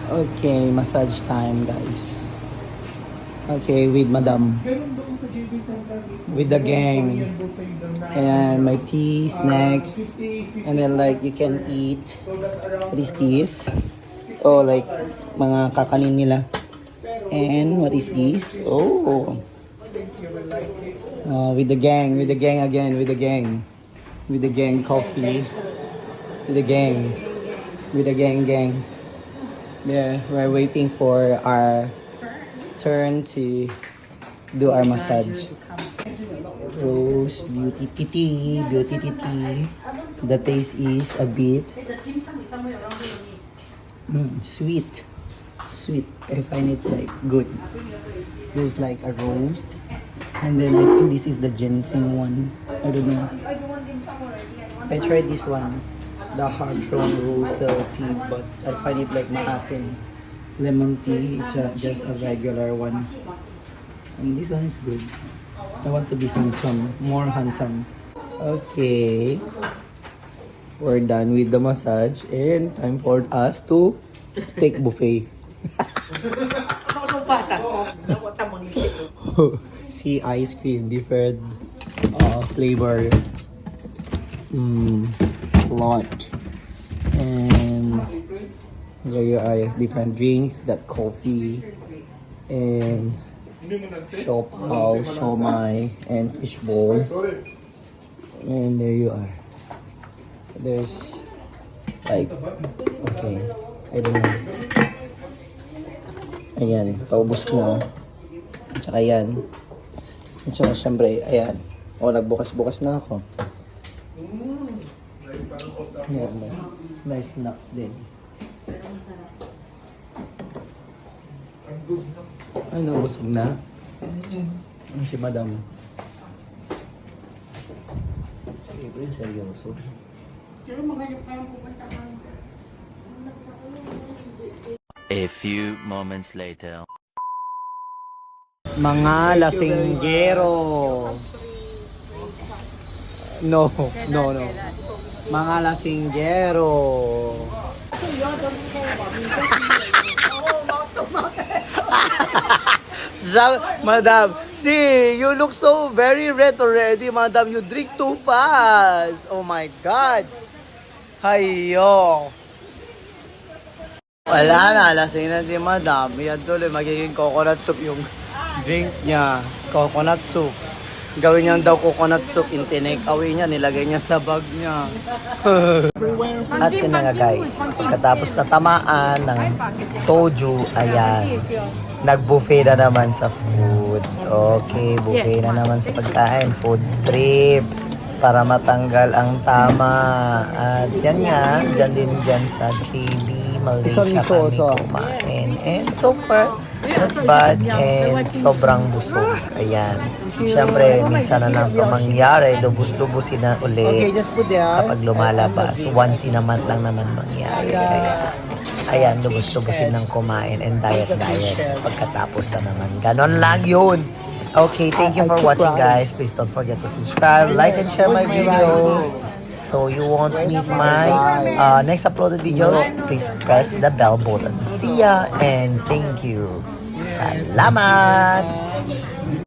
Okay, massage time, guys. Okay, with Madam. With the gang. And my tea, snacks. And then like you can eat. What is this? Oh, like mga kakanin nila. And what is this? Oh. With the gang again, with the gang. With the gang coffee. With the gang. With the gang. Yeah, we're waiting for our turn to do our massage. Rose, beauty titi. The taste is a bit sweet. I find it like good. There's like a roast, and then I think this is the ginseng one. I don't know. I tried this one, the Heartthrob Rose tea, but I find it like maasim. Lemon tea, it's just a regular one. And this one is good. I want to be handsome, more handsome. Okay. We're done with the massage and time for us to take buffet. See ice cream, different flavor. Lot. And there you are, different drinks, got coffee and siopaw, siomai, and fishbowl. And there you are. There's like, okay, I don't know. Ayan, paubos na. Tsaka yan. At saka syempre, ayan. O, nagbukas-bukas na ako. Ayan, may snacks din. Ano, busog na? Ano si Madam? Sige po yun, seryoso. A few moments later. Mga lasinggero. No. Mga lasinggero. Madam, see, you look so very red already, Madam. You drink too fast. Oh my God. Hayo. Wala na, lasing na si Madam. Yan tuloy, magiging coconut soup yung drink niya. Coconut soup. Gawin niya daw coconut soup, in-take away niya, nilagay niya sa bag niya. At yun na nga guys, pagkatapos na tamaan ng soju, ayan, nag-buffet na naman sa food. Okay, buffet na naman sa pagkain, food trip, para matanggal ang tama. At yan nga, dyan sa JB Malaysia kami kumain. And so far, not bad and sobrang busog. Ayan. Siyempre, minsan na lang ito mangyari. Lubos-lubusin na ulit kapag lumalabas. Once in a month lang naman mangyari. Kaya, ayan, lubos-lubusin ng kumain and diet. Pagkatapos na naman. Ganon lang yun. Okay, thank you for watching guys. Please don't forget to subscribe, like, and share my videos. So you won't miss my next uploaded videos. Please press the bell button. See ya and thank you. Salamat!